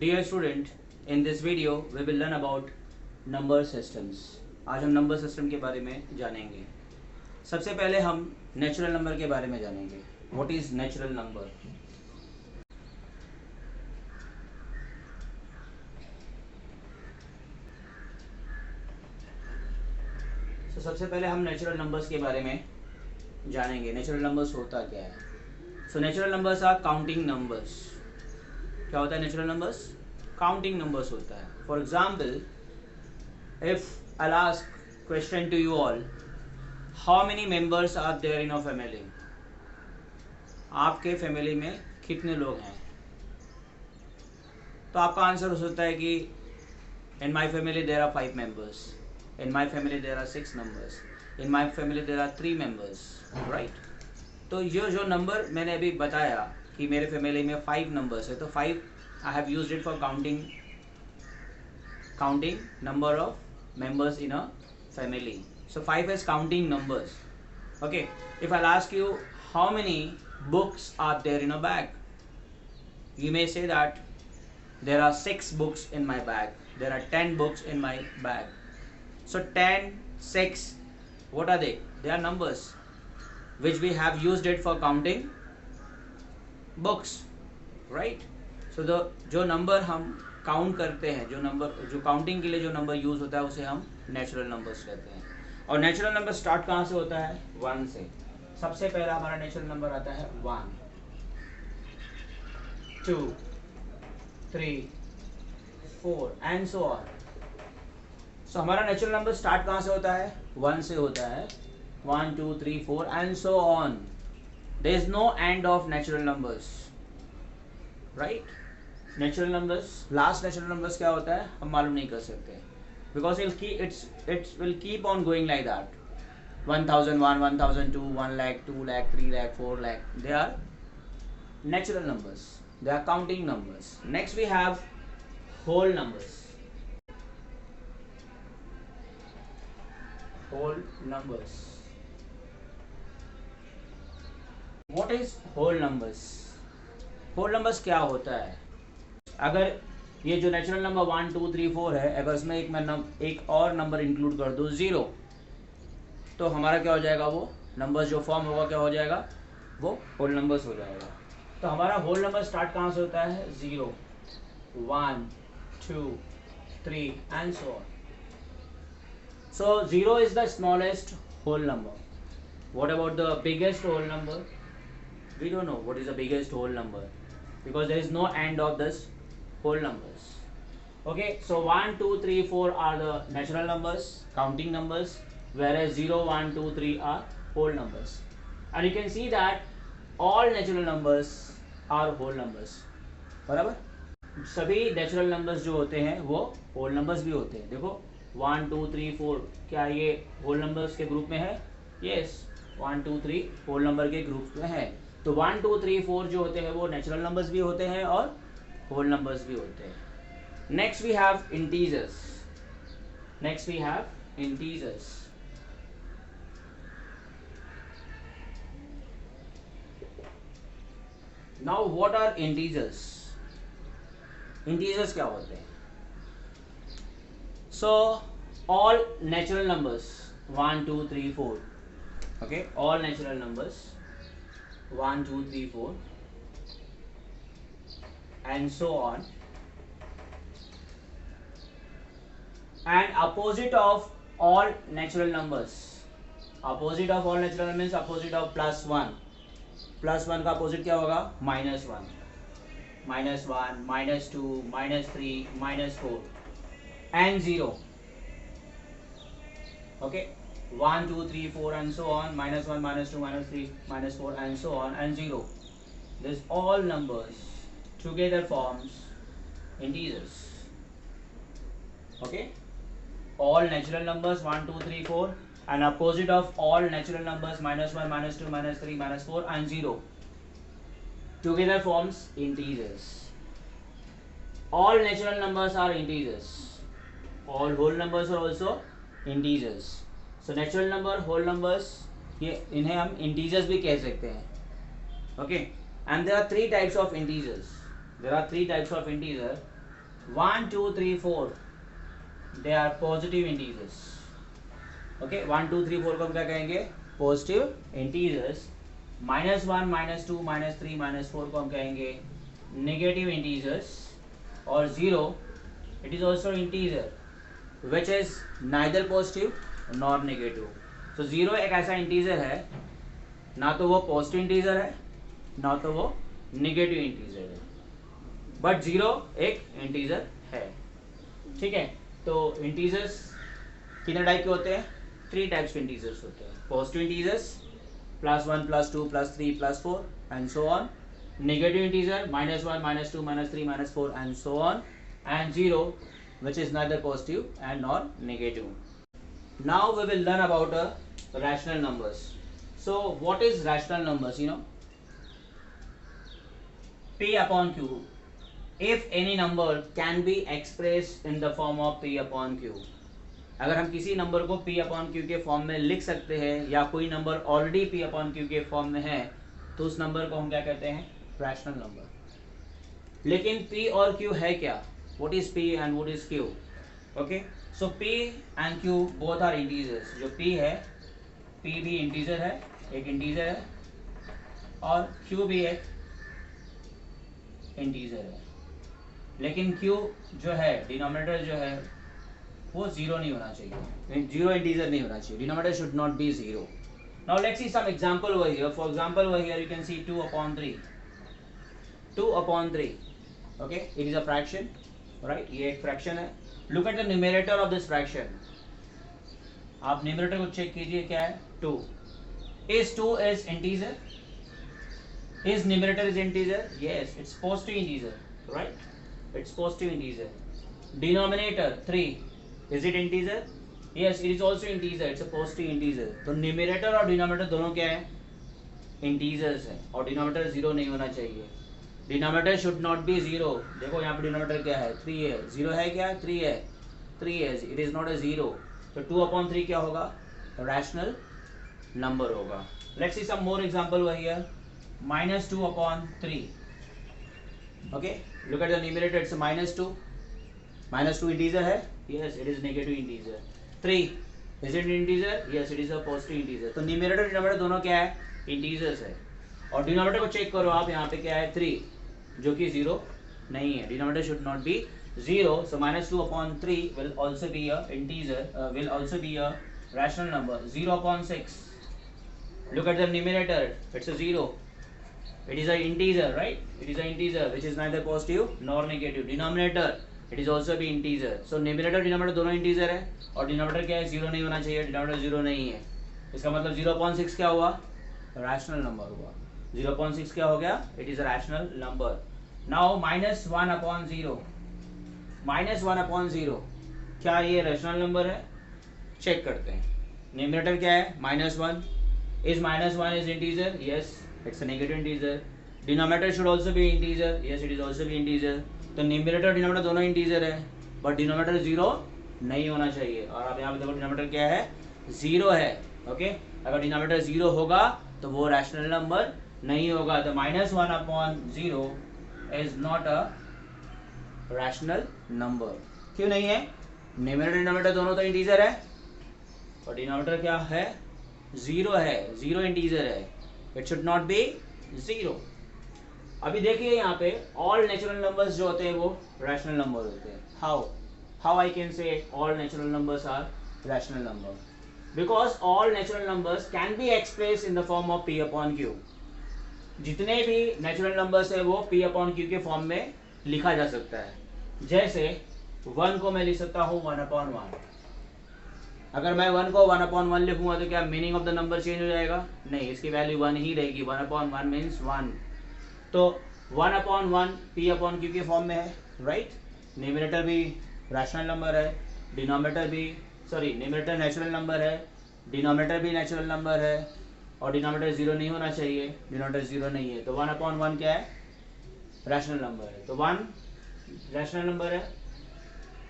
Dear student, in this video we will learn about number systems. आज हम number system के बारे में जानेंगे. सबसे पहले हम नेचुरल नंबर के बारे में जानेंगे. What is natural number? तो सबसे पहले हम नेचुरल नंबर्स के बारे में जानेंगे. नेचुरल नंबर्स होता क्या है? So natural numbers are counting numbers. क्या होता है नेचुरल नंबर्स? काउंटिंग नंबर्स होता है. For example, if I ask question to you all, how many members are there in a family? आपके फैमिली में कितने लोग हैं? तो आपका आंसर हो सकता है कि in my family there are 5 members, in my family there are 6 members, in my family there are 3 members, right. तो ये जो नंबर मैंने अभी बताया कि मेरे फैमिली में 5 नंबर्स है, तो 5 I have used it for counting number of members in a family. So 5 is counting numbers. Okay, if I'll ask you how many books are there in a bag, you may say that there are 6 books in my bag, there are 10 books in my bag. So 10, 6, what are they? They are numbers which we have used it for counting books, right? So the जो number हम count करते हैं, जो counting के लिए जो number use होता है उसे हम नेचुरल नंबर्स कहते हैं. और नेचुरल नंबर स्टार्ट कहाँ से होता है? 1 से. सबसे पहला हमारा नेचुरल नंबर आता है 1, 2, 3, 4 एंड सो ऑन. सो हमारा नेचुरल नंबर स्टार्ट कहाँ से होता है? 1 से होता है. 1, 2, 3, 4 and so on. There is no end of natural numbers, right. Natural numbers, last natural numbers क्या होता है हम मालूम नहीं कर सकते, because it's will keep on going like that. 1001, 1002, 1 lakh, 2 lakh, 3 lakh, 4 lakh, they are natural numbers, they are counting numbers. Next we have whole numbers. Whole numbers. What is whole numbers? whole numbers क्या होता है? अगर ये जो natural number 1, 2, 3, 4 है, अगर इसमें एक और नंबर इंक्लूड कर दो 0, तो हमारा क्या हो जाएगा? वो नंबर जो फॉर्म होगा क्या हो जाएगा? वो होल नंबर्स हो जाएगा. तो हमारा होल नंबर स्टार्ट कहाँ से होता है? 0, 1, 2, 3 and so on. So 0 is the smallest whole number. What about the biggest whole number? We don't know what is the biggest whole number because there is no end of this whole numbers. Okay, so 1, 2, 3, 4 are the natural numbers, counting numbers, whereas 0, 1, 2, 3 are whole numbers. And you can see that all natural numbers are whole numbers. बराबर? सभी natural numbers जो होते हैं वो whole numbers भी होते हैं. देखो 1, 2, 3, 4 क्या ये होल नंबर्स के ग्रुप में है? यस, 1, 2, 3 होल नंबर के ग्रुप में है. तो 1, 2, 3, 4 जो होते हैं वो नेचुरल नंबर्स भी होते हैं और होल नंबर्स भी होते हैं. Next we have integers. Next we have integers. Now what are integers? Integers क्या होते हैं? So all natural numbers 1, 2, 3, 4. Okay, all natural numbers 1, 2, 3, 4 and so on, and opposite of all natural numbers. opposite of all natural numbers means opposite of +1. +1 का opposite क्या होगा? -1, -1, -2, -3, -4 and 0. okay, 1, 2, 3, 4 and so on, -1, -2, -3, -4 and so on and 0. This all numbers together forms integers. Okay, all natural numbers 1, 2, 3, 4 and opposite of all natural numbers -1, -2, -3, -4 and 0 together forms integers. All natural numbers are integers. All whole numbers are also integers. So natural number, whole numbers, ये इन्हें हम integers भी कह सकते हैं. Okay, and there are 3 types of integers. There are 3 types of integer. 1 2 3 4 they are positive integers. Okay, 1 2 3 4 को हम क्या कहेंगे? Positive integers. -1 -2 -3 -4 को हम कहेंगे नेगेटिव इंटीजर्स। और 0 it is also integer which is neither positive nor negative. तो 0 एक ऐसा इंटीजर है, ना तो वो पॉजिटिव इंटीजर है ना तो वो नेगेटिव इंटीजर है, बट 0 एक इंटीजर है। ठीक है, तो इंटीजर्स कितने टाइप के होते हैं? 3 टाइप्स के इंटीजर्स होते हैं। Positive integers +1 +2 +3 +4 and so on. Negative integer -1 -2 -3 -4 and so on. And 0 which is neither positive and nor negative. Now we will learn about rational numbers. So what is rational numbers? You know, P upon Q. If any number can be expressed in the form of P upon Q. अगर हम किसी number को P upon Q के form में लिख सकते हैं या कोई number already P upon Q के फॉर्म में है तो उस नंबर को हम क्या कहते हैं? Rational number. लेकिन P और Q है क्या? What is P and what is Q? Okay, so P and Q both are integers. जो P है, P भी इंटीजर है, एक इंटीजर है, और Q भी एक इंटीजर है। लेकिन Q जो है, डिनोमिनेटर जो है वो 0 नहीं होना चाहिए, 0 इंटीजर नहीं होना चाहिए। Denominator should not be 0. Now let's see some example over here. For example, over here you can see 2 upon 3. 2 upon 3. Okay, it is a fraction. Right, ये एक फ्रैक्शन है। Look at the numerator of this fraction. आप numerator को check कीजिए, क्या है? 2 is integer? Is numerator is integer? Yes, it's positive integer, right, it's positive integer. Denominator 3 is it integer? Yes, it is also integer, it's a positive integer. तो numerator और denominator दोनों क्या है? Integers है, और डिनोमिनेटर 0 नहीं होना चाहिए। Denominator should not be 0। देखो यहाँ पे डिनोमिनेटर क्या है? 3 है। 0 है क्या? 3 है, 3 है, इट इज नॉट अ 0। तो 2 upon 3 क्या होगा? रैशनल नंबर होगा। Let's see some more example over here. -2 upon 3. Okay, look at the numerator, it's -2। -2 integer है? Yes, it is negative integer. 3 is it integer? Yes, it is a positive integer. तो numerator denominator दोनों क्या है? Integers है। और denominator को check करो आप, यहाँ पे क्या है? 3, जो कि 0 नहीं है। Denominator should not be 0. So -2 upon 3 will also be a integer, will also be a rational number. 0 upon 6. Look at the numerator. It's a 0. It is an integer, right? It is an integer which is neither positive nor negative. Denominator, it is also be integer. So numerator denominator दोनों integer है, और denominator क्या है? 0 नहीं होना चाहिए, denominator 0 नहीं है। इसका मतलब 0 upon 6 क्या हुआ? रैशनल नंबर हुआ। 0 upon 6 क्या हो गया? It is a rational number. Now -1 upon 0. -1 upon 0 क्या ये रैशनल नंबर है? चेक करते हैं। न्यूमरेटर क्या है? -1. Is -1 is integer? Yes, it's a negative integer. Denominator should also be integer? Yes, it is also be integer. तो numerator denominator दोनों integer है, बट डिनोमिनेटर 0 नहीं होना चाहिए। और आप यहाँ पे देखो डिनोमिनेटर क्या है? 0 है। ओके, अगर डिनोमिनेटर 0 होगा तो वो रैशनल नंबर नहीं होगा। तो -1 upon 0 is not a rational number. क्यों नहीं है? न्यूमरेटर डिनोमिनेटर दोनों तो इंटीजर है, और डिनोमिनेटर क्या है? 0 है, 0 इंटीजर है। It should not be 0। अभी देखिए यहाँ पे ऑल नेचुरल नंबर्स जो होते हैं वो रैशनल नंबर होते हैं। How I can say all natural numbers are rational number? Because all natural numbers can be express in the form of P upon Q. जितने भी नेचुरल नंबर्स है वो P upon Q के form में लिखा जा सकता है। जैसे 1 को मैं लिख सकता हूँ 1 upon 1। अगर मैं 1 को 1 upon 1 लिखूंगा तो क्या meaning of the number change हो जाएगा? नहीं, इसकी वैल्यू 1 ही रहेगी। 1 upon 1 मीन्स 1। तो 1 upon 1 P upon Q के फॉर्म में है, राइट? न्यूमरेटर भी रैशनल नंबर है, डिनोमिनेटर भी, सॉरी, न्यूमरेटर नेचुरल नंबर है, डिनोमिनेटर भी नेचुरल नंबर है, और डिनोमिनेटर 0 नहीं होना चाहिए, डिनोमिनेटर 0 नहीं है। तो 1 upon 1 क्या है? रैशनल नंबर है। तो 1 रैशनल नंबर है।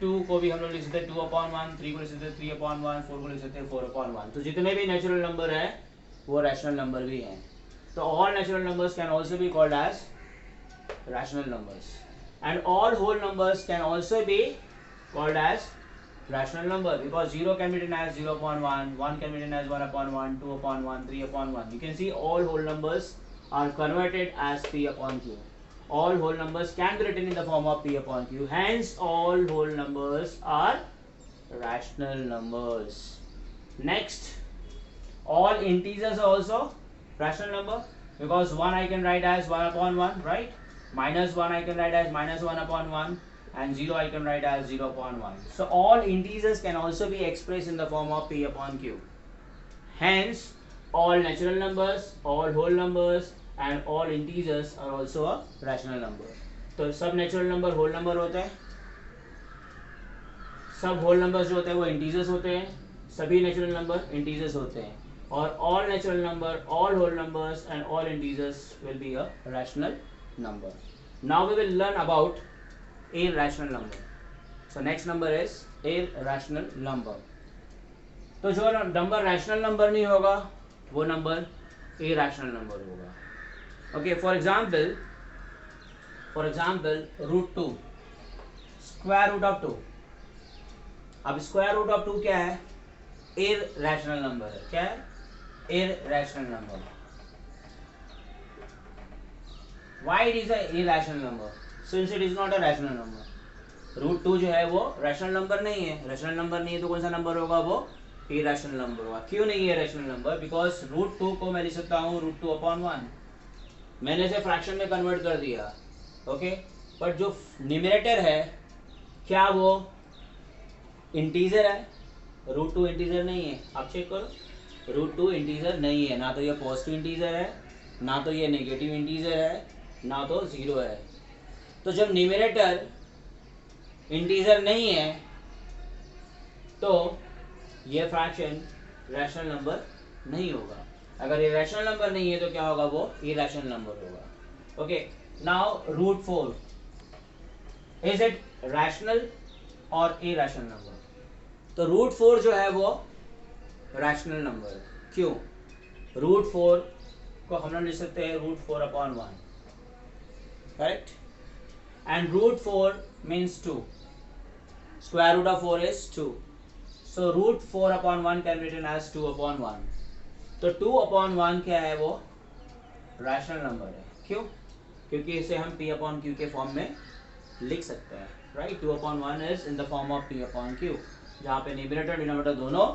2 को भी हम लोग लिख सकते हैं 2 upon 1, 3 को लिख सकते हैं 3 upon 1, 4 को लिख सकते हैं 4 upon 1। तो जितने भी नेचुरल नंबर है वो रैशनल नंबर भी हैं। तो all natural numbers can also be called as rational numbers. and all whole numbers can also be called as rational number, because 0 can be written as 0 upon 1, 1 can be written as 1 upon 1, 2 upon 1, 3 upon 1. You can see all whole numbers are converted as P upon Q. All whole numbers can be written in the form of P upon Q. Hence, all whole numbers are rational numbers. Next, all integers are also rational number, because 1 I can write as 1 upon 1, right? Minus 1 I can write as minus 1 upon 1, and 0 I can write as 0 upon 1. So all integers can also be expressed in the form of P upon Q. Hence, all natural numbers, all whole numbers and all integers are also a rational number. तो सब natural number whole number होते हैं, सब whole numbers जो होते हैं वो integers होते हैं, सभी natural number integers होते हैं, और all natural number, all whole numbers and all integers will be a rational number. Now we will learn about irrational number. So next number is irrational number. तो जो number rational number नहीं होगा वो number irrational number होगा. Okay, for example √2, square root of 2. अब square root of 2 क्या है? irrational number है. क्या है? irrational number. Why it is a irrational number? Since it is not a rational number. √2 जो है वो रैशनल नंबर नहीं है. रैशनल नंबर नहीं है तो कौन सा नंबर होगा? वो irrational नंबर होगा. क्यों नहीं है रैशनल नंबर? बिकॉज √2 को मैं लिख सकता हूँ √2 upon 1. मैंने इसे फ्रैक्शन में कन्वर्ट कर दिया. ओके, बट जो न्यूमरेटर है क्या वो इंटीजर है? √2 इंटीजर नहीं है. आप चेक करो, √2 इंटीजर नहीं है. ना तो ये पॉजिटिव इंटीजर है, ना तो ये नेगेटिव इंटीजर है, ना तो 0 है. तो जब न्यूमरेटर इंटीजर नहीं है तो ये फ्रैक्शन रैशनल नंबर नहीं होगा. अगर ये रैशनल नंबर नहीं है तो क्या होगा? वो इरैशनल नंबर होगा. Okay, now √4, is it rational और इरैशनल नंबर? तो √4 जो है वो रैशनल नंबर है. क्यों? √4 को हम लोग लिख सकते हैं √4 upon 1, correct? And √4 means 2. Square root of 4 is 2. So √4 upon 1 can be written as 2 upon 1. तो 2 upon 1 क्या है? वो रैशनल नंबर है. क्यों? क्योंकि इसे हम P upon Q के फॉर्म में लिख सकते हैं, right? 2 upon 1 is in the form of P upon Q, जहाँ पे न्यूमरेटर डिनोमिनेटर दोनों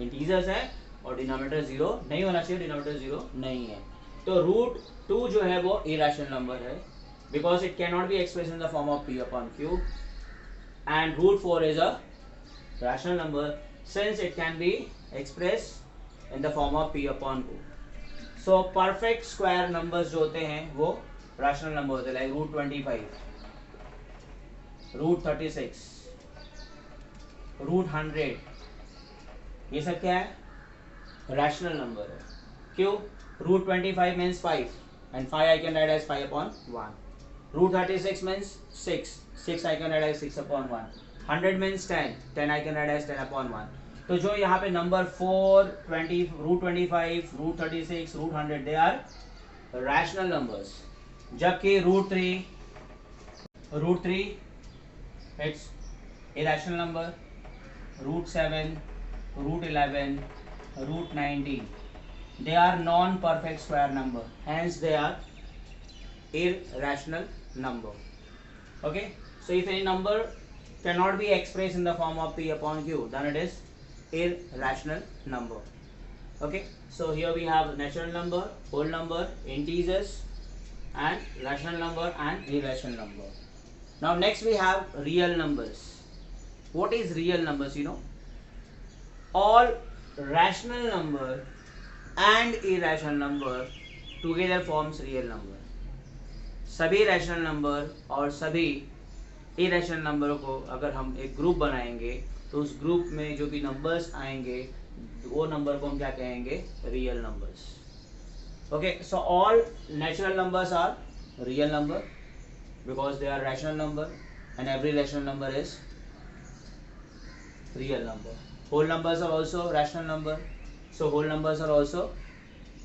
इंटीजर्स हैं और डिनोमिनेटर 0 नहीं होना चाहिए, डिनोमिनेटर 0 नहीं है. तो √2 जो है वो इरैशनल नंबर है, because it can not be expressed in the form of P upon Q. And √4 is a rational number since it can be expressed in the form of P upon Q. So perfect square numbers जो होते हैं वो rational number होते हैं, like √25, √36, √100. ये सब क्या है? rational number है. क्यों? √25 means 5 and 5 I can write as 5 upon 1. √36 means 6 I can write as 6 upon 1. 100 means 10 I can write as 10 upon 1. तो जो यहाँ पे number 4, 20, √25, √36, √100 they are rational numbers. जबकि √3 it's irrational number. √7, √11, √19 they are non-perfect square number, hence they are irrational number. Okay, so if any number cannot be expressed in the form of P upon Q, then it is irrational number. Okay, so here we have natural number, whole number, integers, and rational number and irrational number. Now next we have real numbers. What is real numbers? You know, all rational number and irrational number together forms real number. सभी rational number और सभी irrational नंबरों को अगर हम एक group बनाएंगे तो उस ग्रुप में जो भी नंबर्स आएंगे वो नंबर को हम क्या कहेंगे? Real numbers. Okay, so all natural numbers are real number because they are rational number and every rational number is real number. Whole numbers are also rational number, so whole numbers are also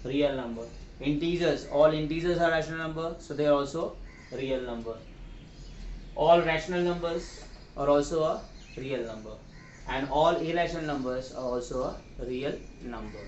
real number. Integers, all integers are rational number, so they are also real number. all rational numbers are also a real number and all irrational numbers are also a real number.